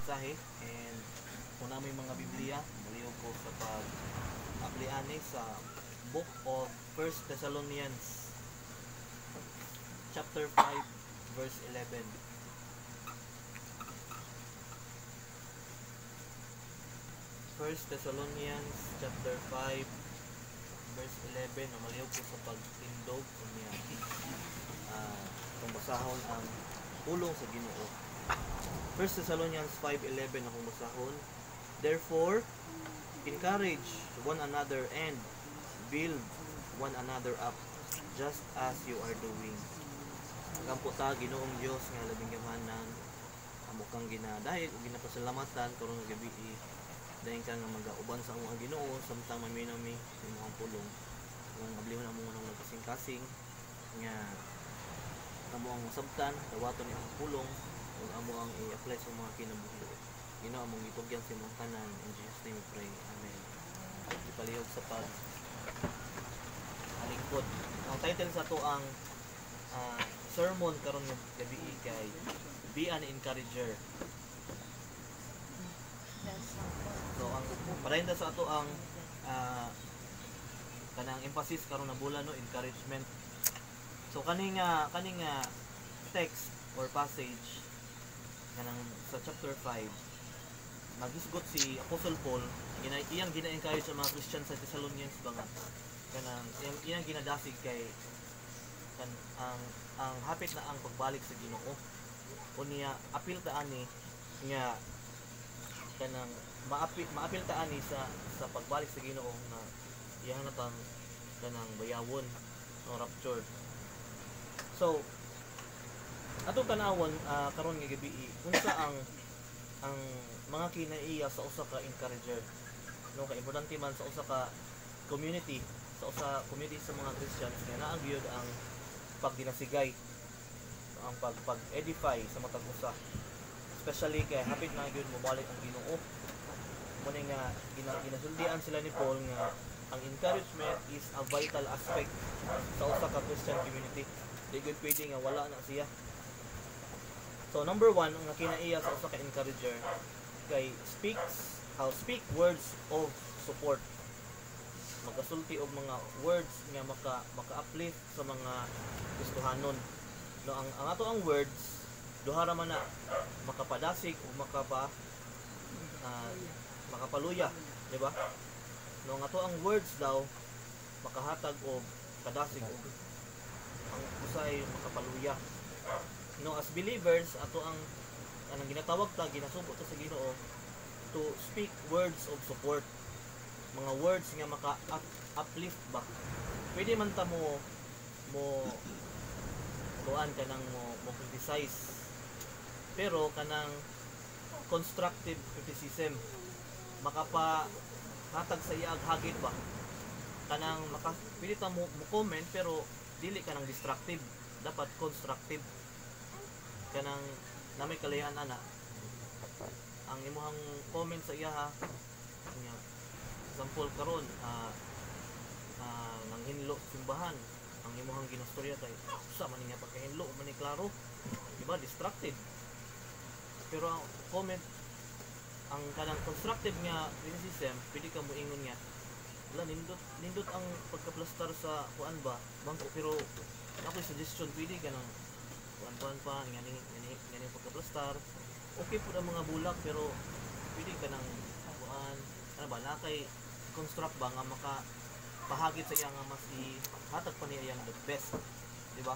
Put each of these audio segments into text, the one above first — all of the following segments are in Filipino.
mensahe. And kung na may mga Biblia, maliw ko sa pag-apliane sa book of 1 Thessalonians chapter 5 verse 11. 1 Thessalonians chapter 5 verse 11 na maliw ko sa pagtindog niya kung basahon ang pulong sa Ginoo. 1 Thessalonians 5:11 akong basahon. Therefore, encourage one another and build one another up just as you are doing. Nagampo ta Ginoong Dios nga labing gamanan amo kang ginadayeg ug ginapasalamatan karon nga gabi dayon ka nga magauban sa among Ginoo samtang maminami imong pulong. Kung ablihon amo nang nagkasing-kasing nga amo ang sabtan dawaton ni ang pulong ug amo ang i-apply sa mga kinabuhi. Ginoo among gitugyan sa imong tanan, in Jesus name we pray. Amen. Ipalihog sa pag alingkod. Ang title sa to ang sermon karon nga gabi kay Be an Encourager. So ang parahinta sa ato ang kanang emphasis karon na bulan no, encouragement. So kaning text or passage kanang sa chapter 5 maghisgot si Apostle Paul iyang gina-encourage sa mga Christian sa Thessalonians ba nga kanang iyang ginadasig kay ang hapit na ang pagbalik sa Ginoo unya apil ta ani nga kanang maapil ta ani sa pagbalik sa Ginoo nga iyang natang kanang bayawon no rapture. So atong tanawon karon nga gabi unsa ang mga kinaiya sa usa ka encourager no, kay importante man sa usa ka community sa community sa mga Christians nga naa gyud ang pagdinasigay ang pag-edify sa matag usa, especially kay hapit na gyud mobalik ang Ginoo. Muna nga ginasultian sila ni Paul nga ang encouragement is a vital aspect sa usa ka Christian community. Di gyud pwede nga wala na siya. So number 1 ang kinaiya sa usa ka encourager kay speak words of support. Magasulti og mga words nga maka-uplift sa mga Kristohanon. No, ang ato ang words duha ra man na makapadasig ug makapaluya, di ba? No, ang ato ang words daw makahatag og kadasig og ang usay makapaluya. No, as believers ato ang anong ginatawag ta ginasubo ta sa Ginoo to speak words of support, mga words nga maka-uplift ba. Pwede man ta mo tuan kanang mo criticize, pero kanang constructive criticism makapahatag sa iyang hagit ba, kanang pwede ta mo comment pero dili kanang destructive, dapat constructive, kanang namay kalayan ana ang imuhang comment sa iya ha. Example karon nang hinlo simbahan ang imuhang ginastorya kay sa man niya pagkahinlo man ni klaro, di ba, destructive. Pero ang comment ang kanang constructive nga criticism pwede ka moingon nga wala nindot ang pagkaplastar sa kuan ba bangko, pero ako suggestion pwede ka nang kuan pa ngani pagkaplastar okay po ang mga bulak, pero pwede ka nang kuan ano ba na kay construct ba nga makapahagit sa iya nga mas ihatag pa niya yang the best, di ba?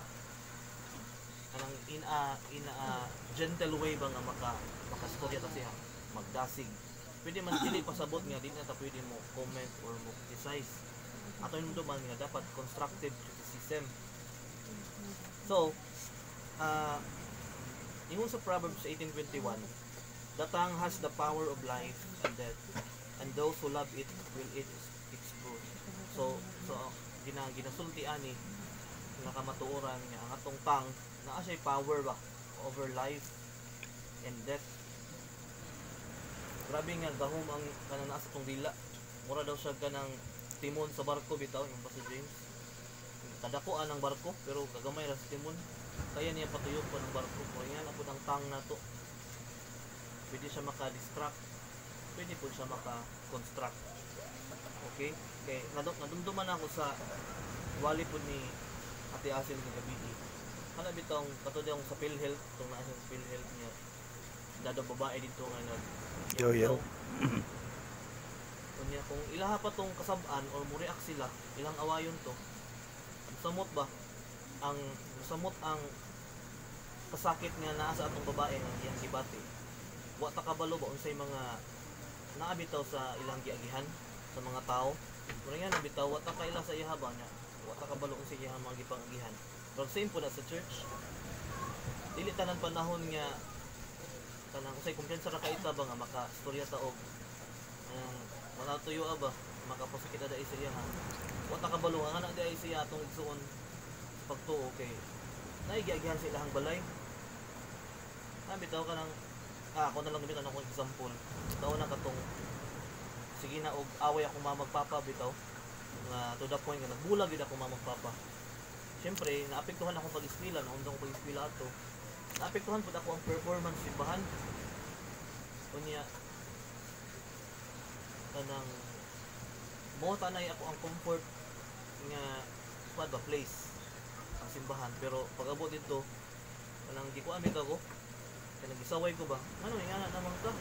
Kanang in a gentle way ba nga makastorya ta siya magdasig. Pwede man dili pasabot nga din ta pwede mo comment or mo criticize. Ato yung man nga dapat constructive criticism. So ingon sa Proverbs 18:21, the tongue has the power of life and death, and those who love it will eat its fruit. So ginasulti ani nakamatuoran nga ang atong tongue naa siya power ba over life and death. Grabe nga gahom ang kanang naa sa tong dila. Mura daw siya kanang timon sa barko bitaw yung Pastor James. Kadakuan ang barko pero gagamay ra sa timon. Kaya niya patuyok pa ng barko. Kaya na po ang tang na to. pwede siya maka-distract, pwede po siya maka-construct. Okay? Kay nadumduman ako sa wali po ni Ate Asil ng gabi. Kana bitong katod yung sa PhilHealth, itong naa sa PhilHealth niya. Dadong babae dito nga nag Yo. Kunya kung ilaha pa tong kasab-an or mo-react sila, ilang awayon to. Samot ba ang kasakit nga naa sa atong babae nga iyang gibati. Wa ta kabalo ba unsay mga naabitaw sa ilang giagihan sa mga tao. Mura nga nabitaw wa ta kaila sa iha ba nya. Wa ta kabalo unsay iyang mga gipangagihan. Pero same po na sa church. Dili tanan panahon nga kanang usay kumpiyansa ra ka ita ba nga maka-istorya ta og mga tuyo ba makapasakit ada sa iya ha. Wa ta kabalo nga ana di ay siya atong igsuon sa pagtuo kay naigiagihan sa ilahang balay. Bitaw ka ng ako na lang gamitan akong example. Taon na katong sige na og away ako mamagpapa bitaw nga to the point nga nagbulag gid ako mamagpapa. Siyempre, naapektuhan akong pag-eskwela, naundang akong pag-eskwela ato. Naapektuhan po ako ang performance simbahan. Kunya, kanang mo tanay ako ang comfort nga place ang simbahan. Pero pag abot dito, kanang di ko amit ako, kanang gisaway ko ba? Ano, nga naman ka?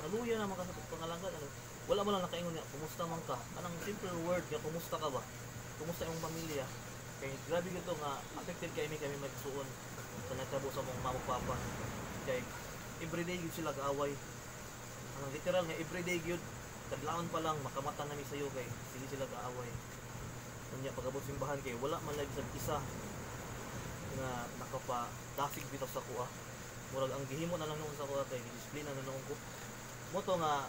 Naluya naman ka sa pangalanggan. Ano? Wala mo lang nakaingon nga, kumusta man ka? Anong simple word nga, kumusta ka ba? Kumusta yung pamilya? Kaya grabe gito nga affected kami magsuon sa nagtabo sa mong mamupapa. Kaya everyday yun sila gaaway. Ang literal nga everyday yun kadlaon pa lang makamata nami sayo kay sige sila gaaway. Unya pagabot simbahan kay wala man lagi sa isa nga nakapa-dasig bitaw sa kuha. Murag ang gihimo na lang noon sa kuha kay discipline na noon ko. Mo to nga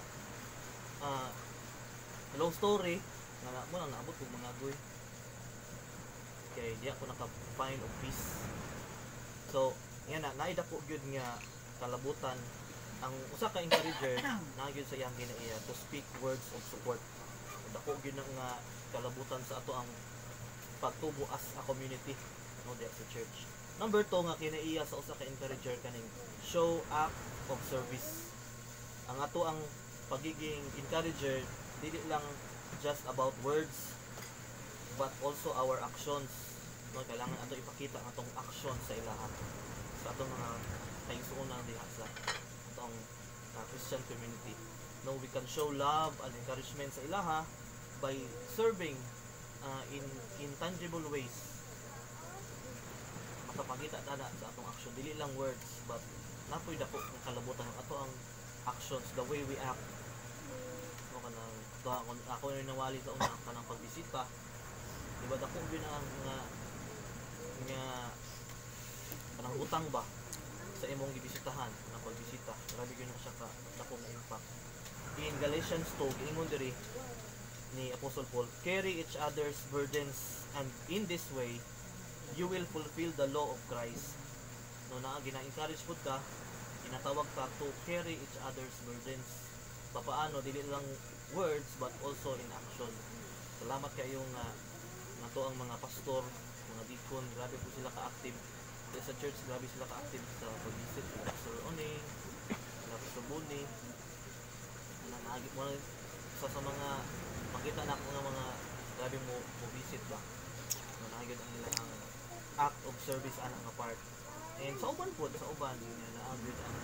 long story nga mo nang naabot og mga agoy. Kay di ako naka-find of peace. So, yan na, naidako gyud nga kalabutan ang usa ka encourager na gyud sa iyang ginaiya to speak words of support. Dako gyud na nga kalabutan sa ato ang pagtubo as a community no diya sa church. Number 2 nga kinaiya sa usa ka encourager kaning show act of service. Ang ato ang pagiging encourager dili lang just about words but also our actions. No, kailangan ato ipakita ang atong action sa ilaha sa atong mga kaigsuon na diha sa atong Christian community. No, we can show love and encouragement sa ilaha by serving in tangible ways. Makapakita ta na sa atong action dili lang words but napoy dako ng kalabutan ng ato ang actions, the way we act. No, kanang ako yung nawali sa una kanang pagbisita. Diba dako gyud ang nga kanang utang ba sa imong gibisitahan na pagbisita. Grabe gyud na siya ka dako nga impact. In Galatians 2 giingon diri ni Apostle Paul, carry each other's burdens and in this way you will fulfill the law of Christ. No na gina-encourage pud ka, ginatawag ka to carry each other's burdens. Papaano dili lang words but also in action. Salamat kayo nga nato ang mga pastor, mga deacon, grabe po sila ka-active sa church, grabe sila ka-active sa pag-visit ni Pastor Oning, Pastor Buni, naagit mo sa mga makita na ako ng mga grabe mo visit ba, naagit ang nilang act of service anang apart. And sa uban po, sa uban naagit ang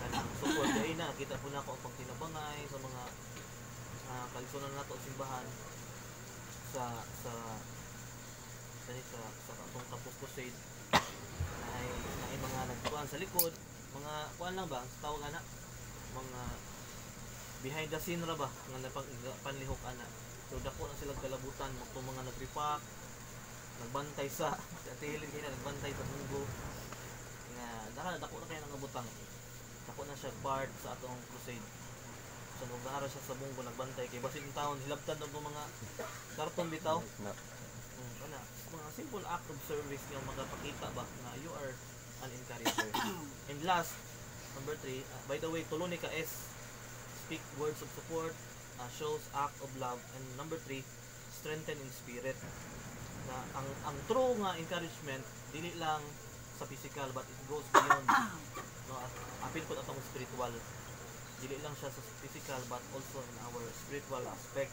kanang support dahil na kita po na ako ang pagtinabangay sa mga kalisunan nato simbahan sa atong Tapos Crusade ay mga nagtuan sa likod, mga kuan lang ba tawag ana, mga behind the scene ra ba nga panlihok ana. So dako na sila kalabutan mo mga nagrepack, nagbantay sa hilid kay nagbantay sa bunggo nga dako na kay nang butang. Dako na siya part sa atong crusade. So nagara siya sa bunggo nagbantay kay basin taon hilabtan og mga karton bitaw. Ana, mga simple act of service nga magapakita ba na you are an encourager. And last, number 3, by the way, tulo ni ka S, speak words of support, shows act of love, and number 3, strengthen in spirit. Na ang true nga encouragement dili lang sa physical but it goes beyond. No, apil po atong spiritual. dili lang siya sa physical but also in our spiritual aspect